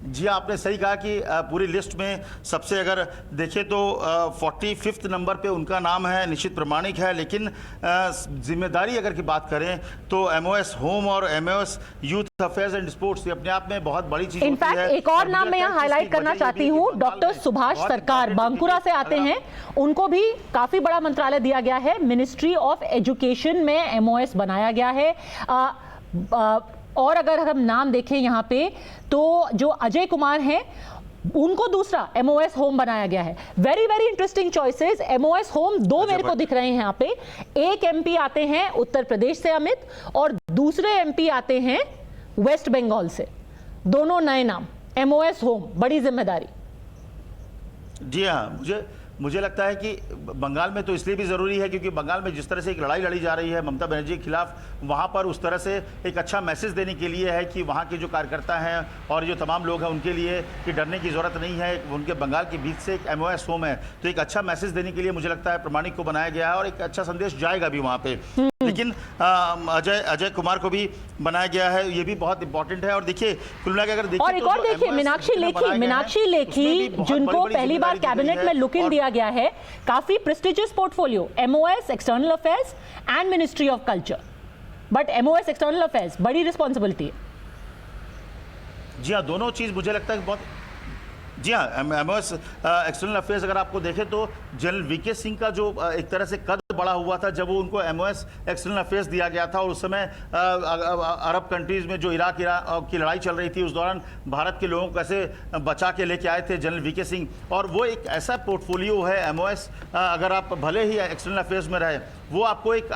जी, आपने सही कहा कि पूरी लिस्ट में सबसे अगर देखें तो 45वें नंबर पे उनका नाम है, निश्चित प्रामाणिक है। लेकिन जिम्मेदारी अगर की बात करें तो एमओएस होम और MOS youth affairs and sports, ये अपने आप में बहुत बड़ी चीज होती है। इनफैक्ट एक और नाम मैं यहाँ हाईलाइट करना चाहती हूँ, डॉक्टर सुभाष सरकार बांकुरा से आते हैं, उनको भी काफी बड़ा मंत्रालय दिया गया है। मिनिस्ट्री ऑफ एजुकेशन में एमओएस बनाया गया है। और अगर हम नाम देखें यहाँ पे तो जो अजय कुमार हैं, उनको दूसरा एमओएस होम बनाया गया है। Very very interesting choices. MOS home दो मेरे को दिख रहे हैं यहाँ पे। एक एमपी आते हैं उत्तर प्रदेश से अमित, और दूसरे एमपी आते हैं वेस्ट बंगाल से। दोनों नए नाम, एमओएस होम, बड़ी जिम्मेदारी। जी हाँ, मुझे लगता है कि बंगाल में तो इसलिए भी ज़रूरी है क्योंकि बंगाल में जिस तरह से एक लड़ाई लड़ी जा रही है ममता बनर्जी के खिलाफ, वहाँ पर उस तरह से एक अच्छा मैसेज देने के लिए है कि वहाँ के जो कार्यकर्ता हैं और जो तमाम लोग हैं उनके लिए कि डरने की ज़रूरत नहीं है। उनके बंगाल के बीच से एक एमओएस होम है, तो एक अच्छा मैसेज देने के लिए मुझे लगता है प्रामाणिक को बनाया गया है और एक अच्छा संदेश जाएगा भी वहाँ पर। लेकिन अजय कुमार को भी बनाया गया है, ये भी बहुत इंपॉर्टेंट है। और देखिए कुल मिला के अगर देखिए और एक और देखिए मीनाक्षी लेखी जिनको पहली बार कैबिनेट में लुक इन दिया गया है, काफी prestigious portfolio, MOS external affairs and ministry of culture, but MOS external affairs बड़ी रिस्पॉन्सिबिलिटी है। जी हाँ, दोनों चीज मुझे लगता है बहुत, जी हाँ, MOS एक्सटर्नल अफेयर्स अगर आपको देखें तो जनरल VK सिंह का जो एक तरह से कद बड़ा हुआ था जब वो उनको MOS एक्सटर्नल अफेयर्स दिया गया था, और उस समय अरब कंट्रीज में जो इराक की लड़ाई चल रही थी उस दौरान भारत के लोगों को कैसे बचा के लेके आए थे जनरल VK सिंह। और वो एक ऐसा पोर्टफोलियो है MOS, अगर आप भले ही एक्सटर्नल अफेयर्स में रहे, वो आपको एक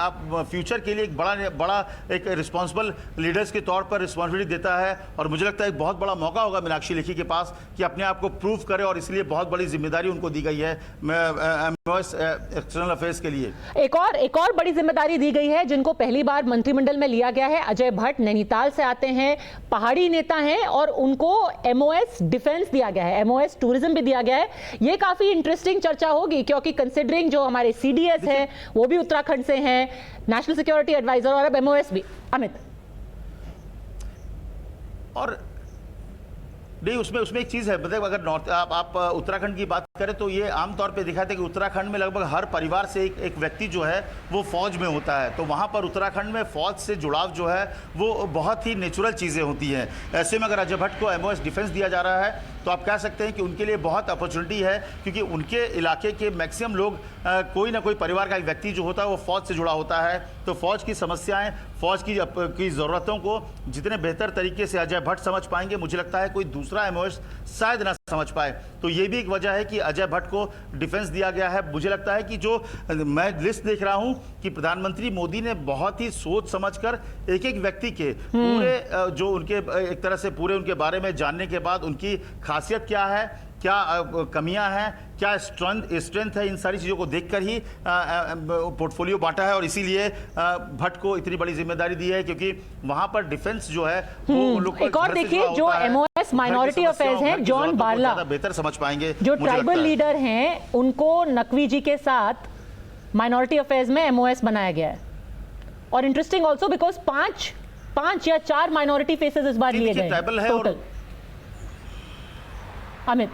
फ्यूचर के लिए एक बड़ा एक रिस्पॉन्सिबल लीडर्स के तौर पर रिस्पॉन्सिबिलिटी देता है। और मुझे लगता है एक बहुत बड़ा मौका होगा मीनाक्षी लेखी के पास कि अपने आप को प्रूव करे, और इसलिए बहुत बड़ी जिम्मेदारी उनको दी गई है MOS एक्सटर्नल अफेयर्स के लिए। एक और बड़ी जिम्मेदारी दी गई है जिनको पहली बार मंत्रिमंडल में लिया गया है। अजय भट्ट नैनीताल से आते हैं, पहाड़ी नेता हैं, और उनको MOS डिफेंस दिया गया है, MOS टूरिज्म भी दिया गया है। ये काफी इंटरेस्टिंग चर्चा होगी क्योंकि कंसिडरिंग जो हमारे CDS हैं वो भी उत्तराखंड से हैं, नेशनल सिक्योरिटी एडवाइजर, और अब MOS भी। अमित, और नहीं, उसमें एक चीज़ है, मतलब अगर आप उत्तराखंड की बात करें तो ये आमतौर पे दिखाते हैं कि उत्तराखंड में लगभग हर परिवार से एक व्यक्ति जो है वो फौज में होता है, तो वहाँ पर उत्तराखंड में फौज से जुड़ाव जो है वो बहुत ही नेचुरल चीज़ें होती हैं। ऐसे में अगर अजय भट्ट को MOS डिफेंस दिया जा रहा है तो आप कह सकते हैं कि उनके लिए बहुत अपॉर्चुनिटी है, क्योंकि उनके इलाके के मैक्सिमम लोग कोई ना कोई परिवार का एक व्यक्ति जो होता है वो फौज से जुड़ा होता है, तो फौज की समस्याएं, फौज की ज़रूरतों को जितने बेहतर तरीके से अजय भट्ट समझ पाएंगे, मुझे लगता है कोई दूसरा MOS शायद ना समझ पाए। तो ये भी एक वजह है कि अजय भट्ट को डिफेंस दिया गया है। मुझे लगता है कि जो मैं लिस्ट देख रहा हूं कि प्रधानमंत्री मोदी ने बहुत ही सोच समझकर एक एक व्यक्ति के पूरे जो उनके एक तरह से पूरे उनके बारे में जानने के बाद उनकी खासियत क्या है, क्या कमियां हैं, क्या स्ट्रेंथ है, इन सारी चीज़ों को देखकर ही पोर्टफोलियो बांटा है। और इसीलिए भट्ट को इतनी बड़ी जिम्मेदारी दी है, क्योंकि वहां पर डिफेंस जो है वो उन लोग एक और देखिए जो MOS माइनॉरिटी अफेयर्स हैं, जॉन बारला बेहतर समझ पाएंगे, जो ट्राइबल लीडर हैं, उनको नकवी जी के साथ माइनॉरिटी अफेयर्स में MOS बनाया गया है। और इंटरेस्टिंग ऑल्सो बिकॉज पांच या 4 माइनॉरिटी फेसेस इस बार लिए गए टोटल। अमित,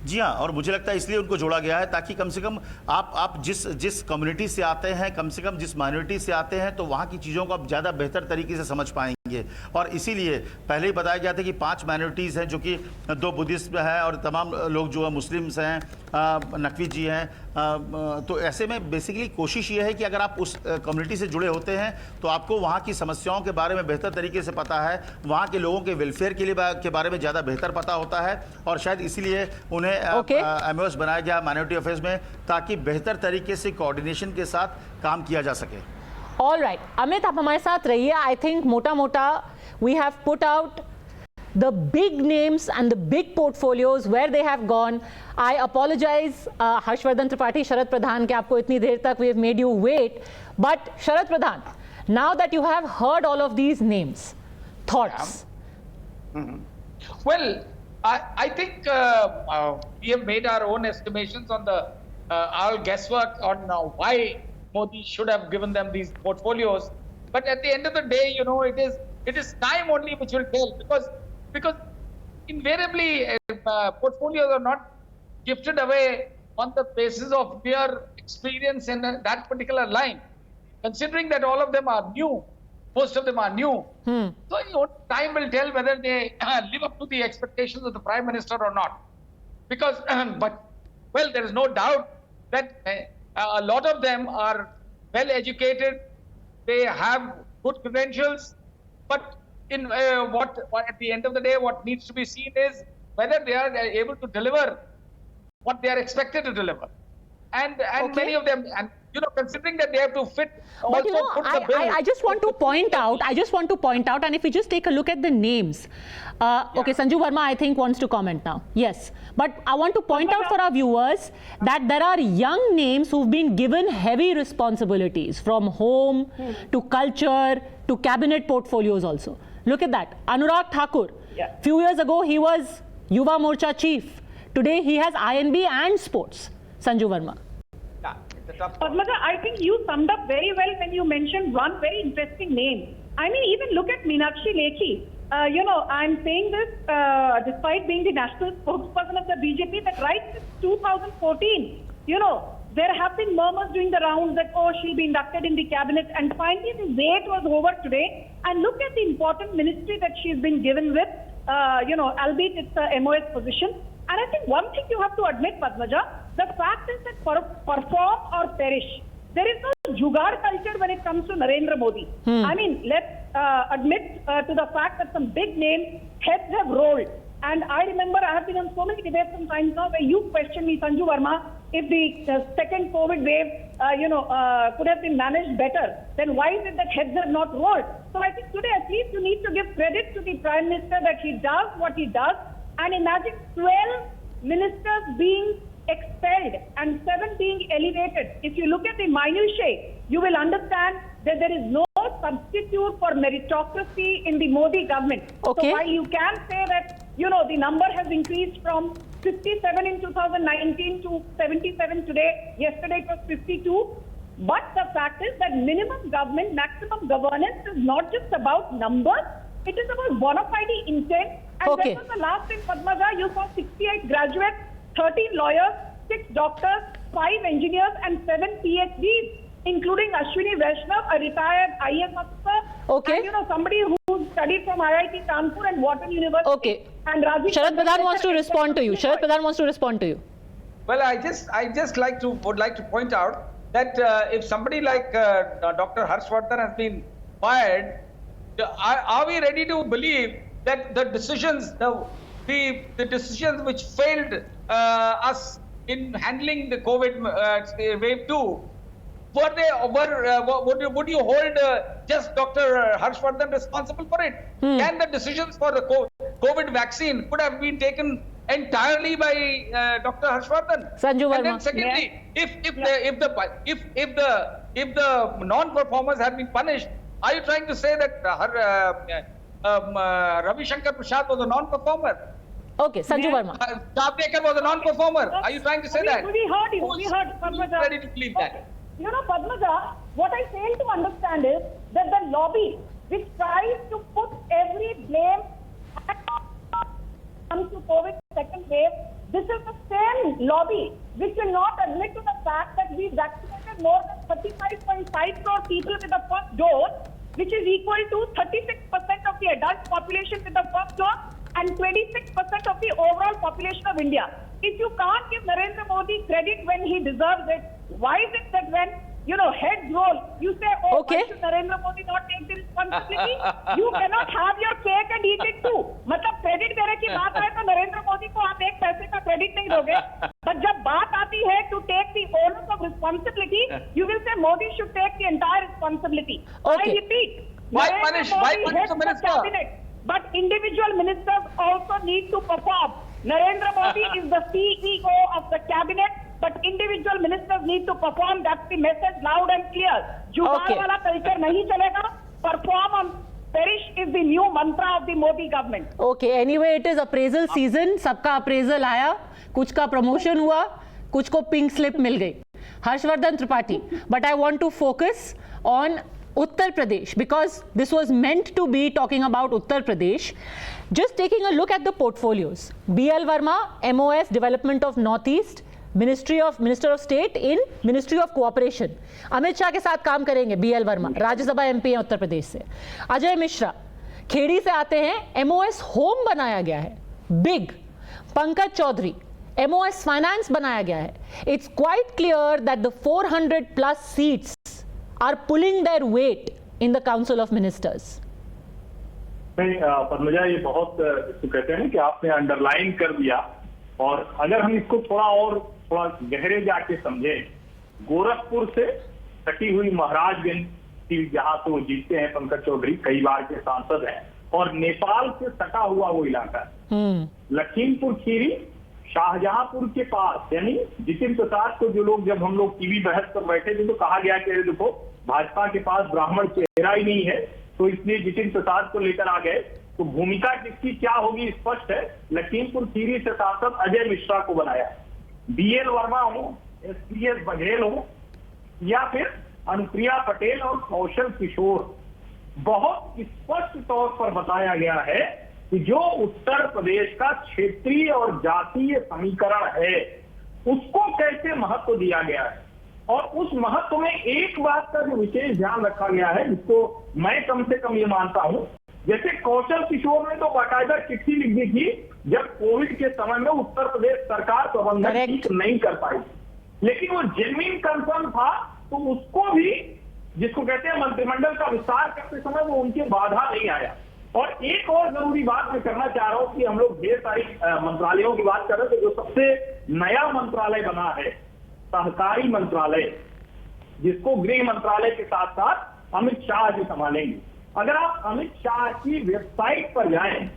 जी हाँ, और मुझे लगता है इसलिए उनको जोड़ा गया है ताकि कम से कम आप जिस कम्युनिटी से आते हैं, कम से कम जिस माइनॉरिटी से आते हैं, तो वहाँ की चीज़ों को आप ज़्यादा बेहतर तरीके से समझ पाएंगे। और इसीलिए पहले ही बताया गया था कि 5 माइनॉरिटीज़ हैं, जो कि 2 बुद्धिस्ट हैं और तमाम लोग जो है मुस्लिम्स हैं, नकवी जी हैं। तो ऐसे में बेसिकली कोशिश ये है कि अगर आप उस कम्युनिटी से जुड़े होते हैं तो आपको वहाँ की समस्याओं के बारे में बेहतर तरीके से पता है, वहाँ के लोगों के वेलफेयर के बारे में ज़्यादा बेहतर पता होता है, और शायद इसीलिए उन्हें MOS बनाया गया माइनॉरिटी अफेयर्स में, ताकि बेहतर तरीके से कोऑर्डिनेशन के साथ काम किया जा सके। ऑल राइट, अमित आप हमारे साथ रहिए। आई थिंक मोटा we have put out the big names and the big portfolios where they have gone. I apologize, Harshvardhan Tripathi, Sharad Pradhan, कि आपको इतनी देर तक we have made you wait. But Sharad Pradhan, now that you have heard all of these names, thoughts? Well, I think we have made our own estimations on our guesswork on why Modi should have given them these portfolios. But at the end of the day, you know, it is time only which will tell, because invariably portfolios are not gifted away on the basis of their experience in that particular line. Considering that all of them are new, most of them are new, so time will tell whether they live up to the expectations of the Prime Minister or not. Because, well, there is no doubt that a lot of them are well educated, they have good credentials, but in at the end of the day, what needs to be seen is whether they are able to deliver what they are expected to deliver. And many of them, and you know, considering that they have to fit also, but you know, put the bill. I just want to point out, and if we just take a look at the names, okay, Sanju Verma I think wants to comment now. Yes, but I want to point out for our viewers that there are young names who've been given heavy responsibilities, from home to culture to cabinet portfolios also. Look at that, Anurag Thakur. Few years ago he was Yuva Morcha chief. Today he has INB and sports. Sanju Verma. the tough. Padmaja, I think you summed up very well when you mentioned one very interesting name. I mean, even look at Meenakshi Lekhi. I'm saying this despite being the national spokesperson of the BJP, that right since 2014, there have been murmurs doing the rounds that, oh, she'll be inducted in the cabinet. And finally, the wait was over today. And look at the important ministry that she's been given with, albeit it's a MOS position. And I think one thing you have to admit, Padmaja, the fact is that perform or perish. There is no jugaad culture when it comes to Narendra Modi. I mean, let's admit to the fact that some big names, heads have rolled. And I remember I have been on so many debates sometimes now where you question me, Sanju Verma, if the second COVID wave, could have been managed better, then why is it that heads have not rolled? So I think today at least you need to give credit to the Prime Minister that he does what he does. And imagine 12 ministers being expelled and 7 being elevated. If you look at the minutiae, you will understand that there is no substitute for meritocracy in the Modi government. Okay. So while you can say that, the number has increased from 57 in 2019 to 77 today, yesterday it was 52. But the fact is that minimum government, maximum governance is not just about numbers, it is about bona fide intent. And Okay. that was the last thing, Padmaja, you saw 68 graduates, 13 lawyers, 6 doctors, 5 engineers and 7 PhDs, including Ashwini Vaishnav, a retired IAS officer. Okay. And somebody who studied from IIT Kanpur and Wharton University. Okay. And Rajiv Sharad Pradhan wants to Chandra- respond to you. Sharad Pradhan wants to respond to you. Well, I just would like to point out that if somebody like Dr. Harshvardhan has been fired, are we ready to believe that the decisions, the decisions which failed us in handling the COVID wave 2, would you hold just Dr. Harshvardhan responsible for it? Can the decisions for the COVID vaccine could have been taken entirely by Dr. Harshvardhan? Sanju And Verma. then secondly, if the non-performers have been punished, are you trying to say that Ravi Shankar Prasad was a non-performer? Okay, Sanju Verma. Javadekar was a non-performer. Are you trying to say that? We heard you. Who's We heard Padmaja. ready to believe that? Okay. Padmaja, what I fail to understand is that the lobby which tries to put every blame comes to COVID second wave, this is the same lobby which will not admit to the fact that we vaccinated more than 35.5 crore people with the first dose, which is equal to 36% of the adult population with the first dose and 26% of the overall population of India. If you can't give Narendra Modi credit when he deserves it, why is it that when heads roll, you say, oh, Okay. why should Narendra Modi not take the responsibility? You cannot have your cake and eat it too. मतलब credit देने की बात आए तो नरेंद्र मोदी को आप एक पैसे का credit नहीं दोगे. But जब बात आती है to take the onus of responsibility, you will say Modi should take the entire responsibility. Okay. I repeat, Why Narendra punish Modi the heads minister? cabinet, but individual ministers also need to perform. Narendra Modi is the CEO of the cabinet, but individual ministers need to perform. That's the message, loud and clear. जुगाड़ Okay. वाला culture नहीं चलेगा. Perform and perish is the new mantra of the Modi government. Okay, anyway, it is appraisal season. सबका appraisal आया, कुछ का promotion हुआ, कुछ को pink slip मिल गई. Harshvardhan Tripathi. But I want to focus on Uttar Pradesh because this was meant to be talking about Uttar Pradesh. Just taking a look at the portfolios. BL Verma, MOS, Development of Northeast, Minister of State in Ministry of Cooperation. Amit Shah के साथ काम करेंगे BL Verma, Rajya Sabha MP हैं उत्तर प्रदेश से. अजय मिश्रा खेड़ी से आते हैं, MOS home बनाया गया है, big. Pankaj Chaudhary MOS finance बनाया गया है. It's quite clear that the 400 plus seats are pulling their weight in the Council of Ministers. नहीं पद्मजा, ये बहुत इसको कहते हैं कि आपने अंडरलाइन कर दिया. और अगर हम इसको थोड़ा गहरे जाके समझें, गोरखपुर से सटी हुई महाराजगंज की जहां से वो जीतते हैं पंकज चौधरी, कई बार के सांसद हैं, और नेपाल से सटा हुआ वो इलाका है. लखीमपुर खीरी शाहजहांपुर के पास, यानी जितिन प्रसाद को जो लोग, जब हम लोग टीवी बहस पर बैठे थे तो कहा गया कि देखो भाजपा के पास ब्राह्मण चेहरा ही नहीं है, तो इसलिए जितिन प्रसाद को लेकर आ गए. तो भूमिका किसकी क्या होगी स्पष्ट है. लखीमपुर खीरी से सांसद अजय मिश्रा को बनाया. BL वर्मा हो, SPS बघेल हो, या फिर अनुप्रिया पटेल और कौशल किशोर। बहुत स्पष्ट तौर पर बताया गया है कि जो उत्तर प्रदेश का क्षेत्रीय और जातीय समीकरण है उसको कैसे महत्व दिया गया है, और उस महत्व में एक बात का जो विशेष ध्यान रखा गया है जिसको मैं कम से कम ये मानता हूं, जैसे कौशल किशोर ने तो बाकायदा चिट्ठी लिख दी थी जब कोविड के समय में उत्तर प्रदेश सरकार प्रबंधन ठीक नहीं कर पाई, लेकिन वो जेन्युइन कंसर्न था तो उसको भी, जिसको कहते हैं मंत्रिमंडल का विस्तार करते समय, वो उनकी बाधा नहीं आया। और एक और जरूरी बात मैं करना चाह रहा हूं कि हम लोग ढेर सारी मंत्रालयों की बात कर रहे थे, जो सबसे नया मंत्रालय बना है सहकारी मंत्रालय, जिसको गृह मंत्रालय के साथ साथ अमित शाह जी संभालेंगे। अगर आप अमित शाह की वेबसाइट पर जाएं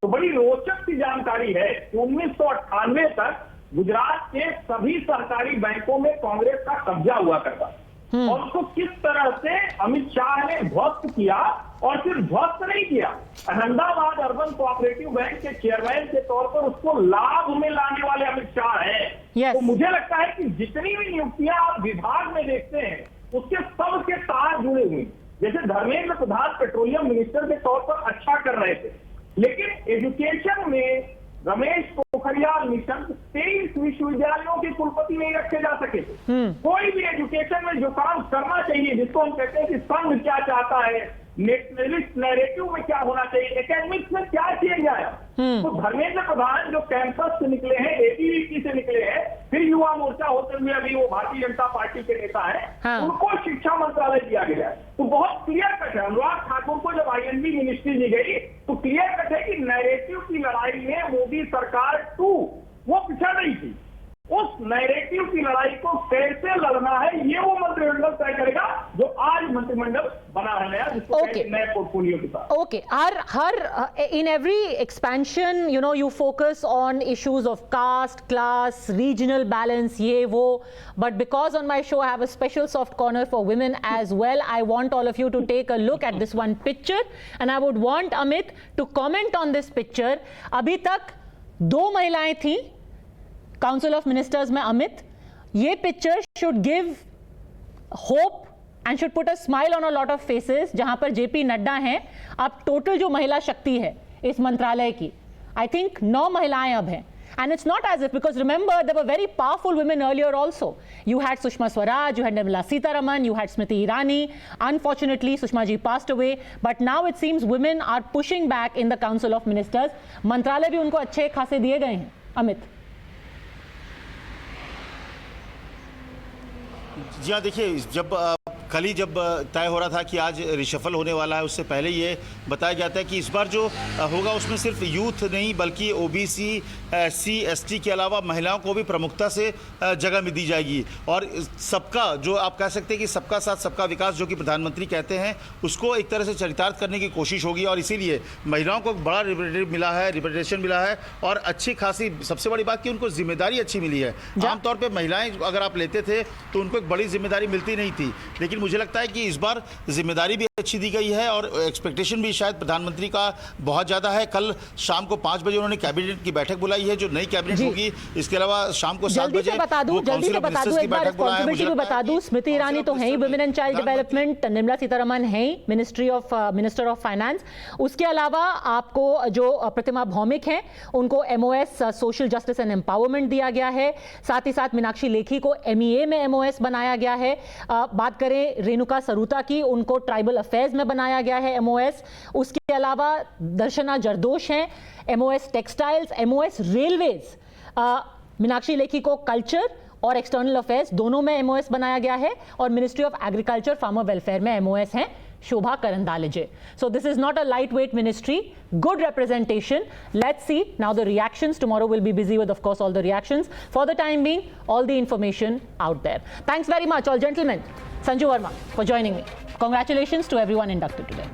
तो बड़ी रोचक सी जानकारी है कि 1998 तक गुजरात के सभी सरकारी बैंकों में कांग्रेस का कब्जा हुआ करता और उसको किस तरह से अमित शाह ने ध्वस्त किया, और सिर्फ ध्वस्त नहीं किया, अहमदाबाद अर्बन कोऑपरेटिव बैंक के चेयरमैन के तौर पर उसको लाभ में लाने वाले अमित शाह हैं। तो मुझे लगता है कि जितनी भी नियुक्तियां आप विभाग में देखते हैं उसके सबके तार जुड़े हुए। जैसे धर्मेंद्र प्रधान पेट्रोलियम मिनिस्टर के तौर पर अच्छा कर रहे थे, लेकिन एजुकेशन में रमेश पोखरियाल निशंक 23 विश्वविद्यालयों के कुलपति नहीं रखे जा सके। कोई भी एजुकेशन में जो काम करना चाहिए, जिसको हम कहते हैं कि संघ क्या चाहता है, नेशनलिस्ट नैरेटिव में क्या होना चाहिए, एकेडमिक्स में क्या चेंज आया, तो धर्मेंद्र प्रधान जो कैंपस से निकले हैं, एबीवीपी से निकले हैं, फिर युवा मोर्चा होते हुए अभी वो भारतीय जनता पार्टी के नेता हैं, उनको शिक्षा मंत्रालय दिया गया है। तो बहुत क्लियर कट है, अनुराग ठाकुर को जब आईएनबी मिनिस्ट्री दी गई तो क्लियर कट है कि नैरेटिव की लड़ाई में मोदी सरकार 2 वो पिछड़ रही थी। उस नैरेटिव की लड़ाई को कैसे लड़ना है ये वो मंत्रिमंडल तय करेगा, जो आज मंत्रिमंडल बना है नया, जिसको नए पोर्टफोलियो के साथ। Okay, in every expansion, you know, you focus on issues of caste, class, regional balance, ye wo. But because on my show I have a special soft corner for women as well, I want all of you to take a look at this one picture, and I would want Amit to comment on this picture. अभी तक 2 महिलाएं थी council of ministers में अमित, ये picture should give hope and should put a smile on a lot of faces, जहां पर JP Nadda हैं। अब टोटल जो महिला शक्ति है इस मंत्रालय की, आई थिंक 9 महिलाएं अब हैं। And it's not as if, because remember, there were very powerful women earlier also. You had Sushma Swaraj, you had Nirmala Sitharaman, you had Smriti Irani. Unfortunately, Sushma ji passed away. But now it seems women are pushing back in the Council of Ministers. मंत्रालय भी उनको अच्छे खासे दिए गए हैं। अमित जी हाँ, देखिए, जब कल ही जब तय हो रहा था कि आज रिशफल होने वाला है, उससे पहले ये बताया गया था कि इस बार जो होगा उसमें सिर्फ यूथ नहीं बल्कि ओबीसी, एससी, एसटी के अलावा महिलाओं को भी प्रमुखता से जगह में दी जाएगी। और सबका, जो आप कह सकते हैं कि सबका साथ सबका विकास जो कि प्रधानमंत्री कहते हैं, उसको एक तरह से चरितार्थ करने की कोशिश होगी। और इसीलिए महिलाओं को बड़ा रिप्रेजेंटेशन मिला है और अच्छी खासी, सबसे बड़ी बात कि उनको जिम्मेदारी अच्छी मिली है। आमतौर पर महिलाएँ अगर आप लेते थे तो उनको एक बड़ी जिम्मेदारी मिलती नहीं थी, लेकिन मुझे लगता है कि इस बार जिम्मेदारी भी अच्छी दी गई है और एक्सपेक्टेशन भी शायद प्रधानमंत्री का बहुत ज़्यादा है। कल शाम को 5 बजे उन्होंने कैबिनेट की बैठक बुलाई है, जो नई कैबिनेट होगी। इसके अलावा शाम को 7 बजे बता दूं, स्मृति ईरानी तो है ही women and child development, Nirmala Sitharaman है ही मिनिस्टर ऑफ फाइनेंस। उसके अलावा आपको जो प्रतिमा भौमिक हैं उनको MOS social justice and empowerment दिया गया है। साथ ही साथ मीनाक्षी लेखी को MEA में MOS बनाया गया है। बात करें रेणुका सरूता की, उनको ट्राइबल अफेयर्स में बनाया गया है MOS। उसके अलावा दर्शना जरदोश हैं MOS textiles, MOS railways. Meenakshi Lekhi को कल्चर और एक्सटर्नल अफेयर्स दोनों में MOS बनाया गया है। और ministry of agriculture farmer welfare में MOS हैं शोभा करंदालेजे। So this is not a lightweight ministry. Good representation. Let's see now the reactions. Tomorrow we'll be busy with, of course, all the reactions. For the time being, all the information out there. Thanks very much, all gentlemen. Sanju Verma for joining me. Congratulations to everyone inducted today.